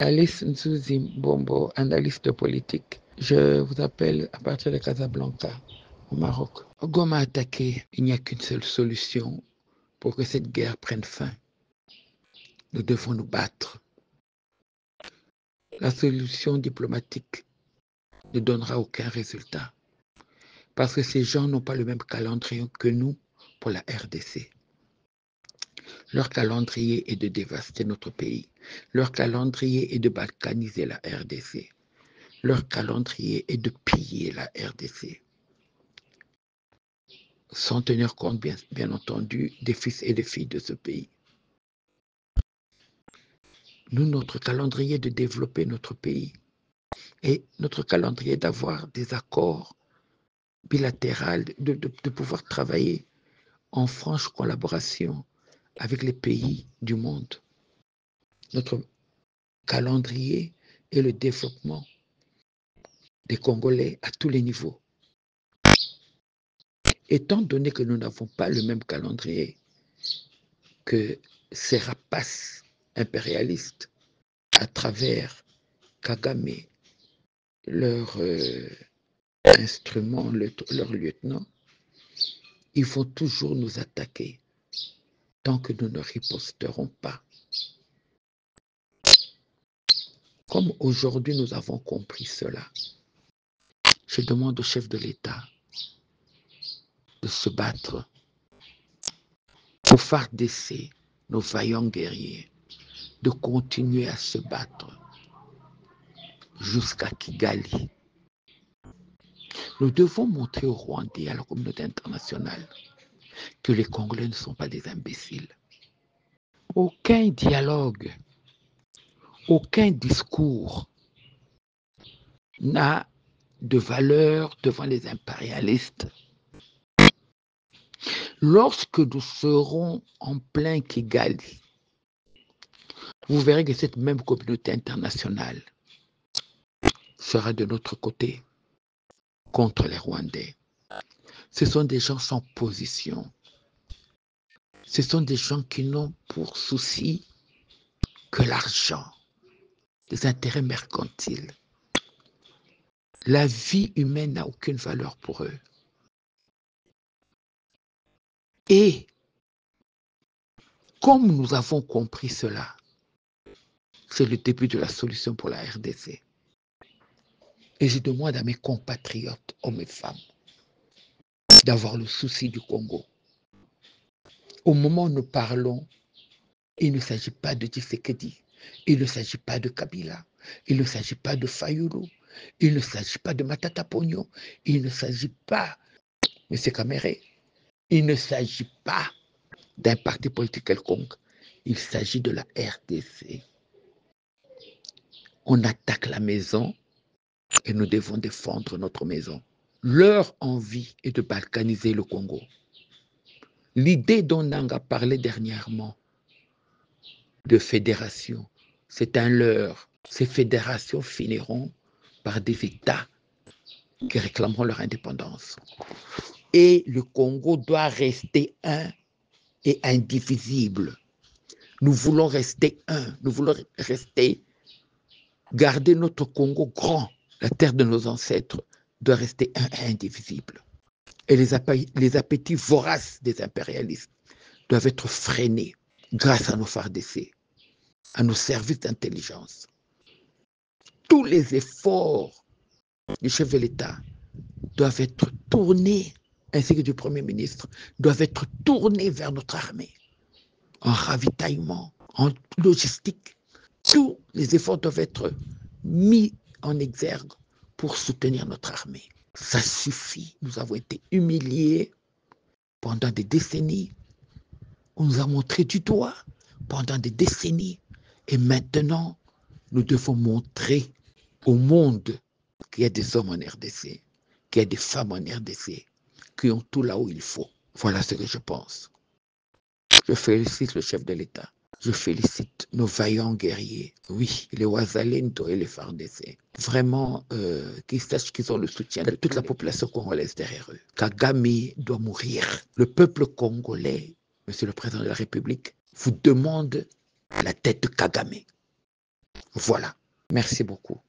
Alice Nzuzi Bombo, analyste politique. Je vous appelle à partir de Casablanca, au Maroc. Goma attaqué, il n'y a qu'une seule solution pour que cette guerre prenne fin. Nous devons nous battre. La solution diplomatique ne donnera aucun résultat parce que ces gens n'ont pas le même calendrier que nous pour la RDC. Leur calendrier est de dévaster notre pays. Leur calendrier est de balkaniser la RDC. Leur calendrier est de piller la RDC. Sans tenir compte, bien entendu, des fils et des filles de ce pays. Nous, notre calendrier est de développer notre pays. Et notre calendrier est d'avoir des accords bilatéraux, de pouvoir travailler en franche collaboration avec les pays du monde. Notre calendrier est le développement des Congolais à tous les niveaux. Étant donné que nous n'avons pas le même calendrier que ces rapaces impérialistes à travers Kagame, leur instrument, leur lieutenant, ils vont toujours nous attaquer tant que nous ne riposterons pas. Comme aujourd'hui nous avons compris cela, je demande au chef de l'État de se battre pour FARDC, nos vaillants guerriers, de continuer à se battre jusqu'à Kigali. Nous devons montrer aux Rwandais et à la communauté internationale que les Congolais ne sont pas des imbéciles. Aucun dialogue, aucun discours n'a de valeur devant les impérialistes. Lorsque nous serons en plein Kigali, vous verrez que cette même communauté internationale sera de notre côté contre les Rwandais. Ce sont des gens sans position. Ce sont des gens qui n'ont pour souci que l'argent, les intérêts mercantiles. La vie humaine n'a aucune valeur pour eux. Et comme nous avons compris cela, c'est le début de la solution pour la RDC. Et je demande à mes compatriotes, hommes et femmes, d'avoir le souci du Congo. Au moment où nous parlons, il ne s'agit pas de Tshisekedi, il ne s'agit pas de Kabila, il ne s'agit pas de Fayulu, il ne s'agit pas de Matata Pogno, il ne s'agit pas, M. Kamere, il ne s'agit pas d'un parti politique quelconque, il s'agit de la RDC. On attaque la maison et nous devons défendre notre maison. Leur envie est de balkaniser le Congo. L'idée dont Nanga parlait dernièrement de fédération, c'est un leurre. Ces fédérations finiront par des États qui réclameront leur indépendance. Et le Congo doit rester un et indivisible. Nous voulons rester un, nous voulons garder notre Congo grand. La terre de nos ancêtres doit rester un et indivisible. Et les appétits voraces des impérialistes doivent être freinés grâce à nos FARDC, à nos services d'intelligence. Tous les efforts du chef de l'État doivent être tournés, ainsi que du Premier ministre, doivent être tournés vers notre armée, en ravitaillement, en logistique. Tous les efforts doivent être mis en exergue pour soutenir notre armée. Ça suffit. Nous avons été humiliés pendant des décennies. On nous a montré du doigt pendant des décennies. Et maintenant, nous devons montrer au monde qu'il y a des hommes en RDC, qu'il y a des femmes en RDC, qui ont tout là où il faut. Voilà ce que je pense. Je félicite le chef de l'État. Je félicite nos vaillants guerriers. Oui, les Ouazalendo et les FARDC. Vraiment, qu'ils sachent qu'ils ont le soutien de toute la population congolaise derrière eux. Kagame doit mourir. Le peuple congolais, Monsieur le Président de la République, vous demande la tête de Kagame. Voilà. Merci beaucoup.